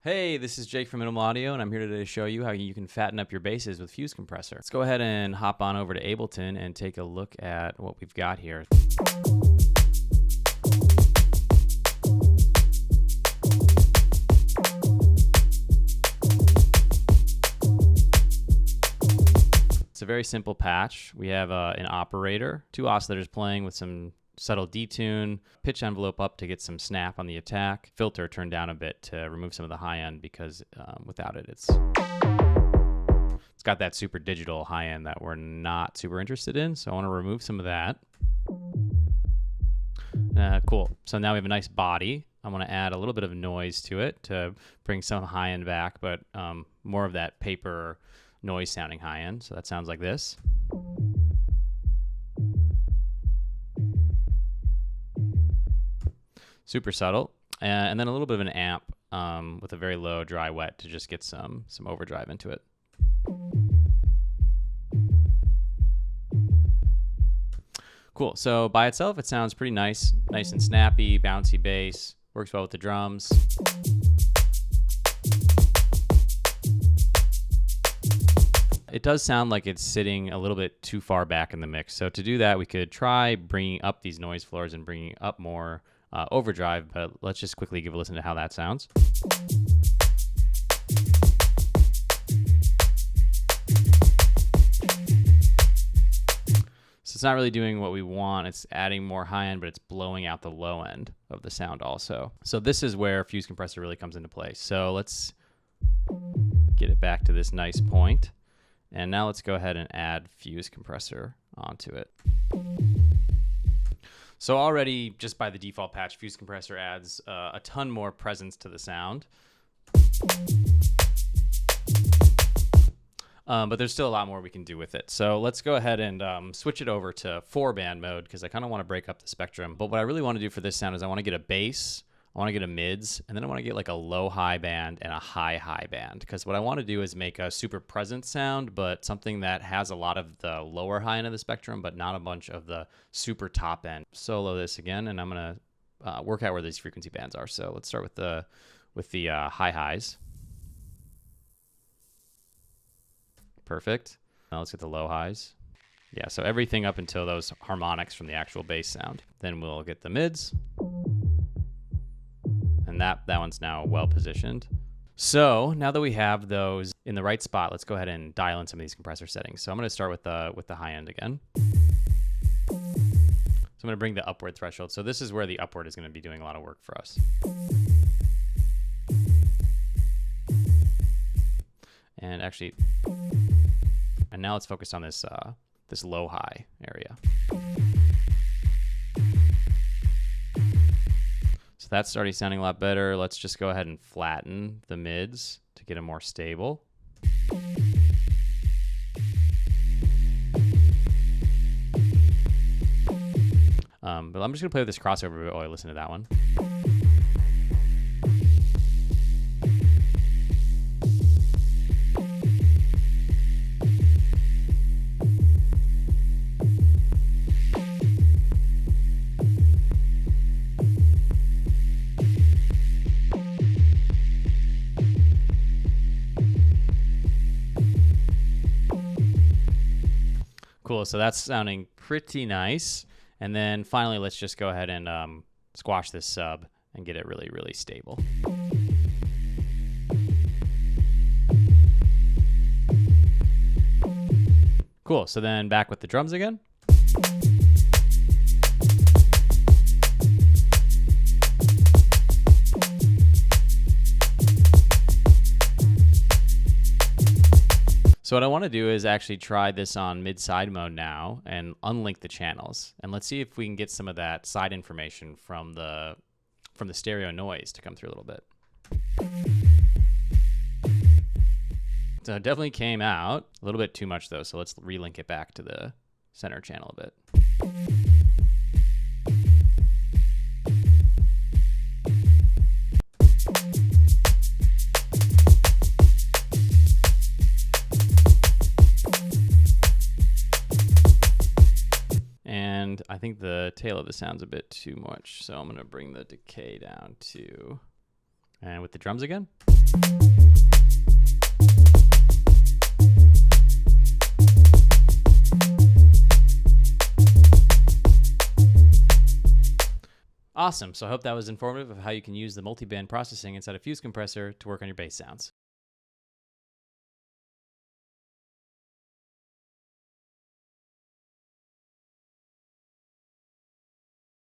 Hey, this is Jake from Minimal Audio, and I'm here today to show you how you can fatten up your basses with Fuse Compressor. Let's go ahead and hop on over to Ableton and take a look at what we've got here. It's a very simple patch. We have an operator, two oscillators playing with some subtle detune, pitch envelope up to get some snap on the attack, filter turned down a bit to remove some of the high end because without it it's got that super digital high end that we're not super interested in, so I want to remove some of that. Cool, so now we have a nice body. I want to add a little bit of noise to it to bring some high end back, but more of that paper noise sounding high end, so that sounds like this. Super subtle, and then a little bit of an amp with a very low dry wet to just get some overdrive into it. Cool, so by itself it sounds pretty nice and snappy, bouncy bass, works well with the drums. It does sound like it's sitting a little bit too far back in the mix, so to do that we could try bringing up these noise floors and bringing up more overdrive, but let's just quickly give a listen to how that sounds. So it's not really doing what we want. It's adding more high end, but it's blowing out the low end of the sound also. So this is where Fuse Compressor really comes into play. So let's get it back to this nice point. And now let's go ahead and add Fuse Compressor onto it. So already, just by the default patch, Fuse Compressor adds a ton more presence to the sound. But there's still a lot more we can do with it. So let's go ahead and switch it over to 4-band mode because I kind of want to break up the spectrum. But what I really want to do for this sound is I want to get a bass, I want to get a mids, and then I want to get like a low-high band and a high-high band. Because what I want to do is make a super present sound, but something that has a lot of the lower high end of the spectrum, but not a bunch of the super top end. Solo this again, and I'm going to work out where these frequency bands are. So let's start with the high highs. Perfect. Now let's get the low highs. Yeah, so everything up until those harmonics from the actual bass sound. Then we'll get the mids. And that one's now well positioned. So now that we have those in the right spot, let's go ahead and dial in some of these compressor settings. So I'm going to start with the high end again. So I'm going to bring the upward threshold. So this is where the upward is going to be doing a lot of work for us. And actually, and now let's focus on this this low high area. So that's already sounding a lot better. Let's just go ahead and flatten the mids to get them more stable. But I'm just gonna play with this crossover while I listen to that one. Cool, so that's sounding pretty nice. And then finally, let's just go ahead and squash this sub and get it really, really stable. Cool, so then back with the drums again. So what I want to do is actually try this on mid-side mode now and unlink the channels. And let's see if we can get some of that side information from the stereo noise to come through a little bit. So it definitely came out a little bit too much though. So let's relink it back to the center channel a bit. And I think the tail of the sound's a bit too much, so I'm going to bring the decay down to And with the drums again. Awesome. So I hope that was informative of how you can use the multi-band processing inside a Fuse compressor to work on your bass sounds.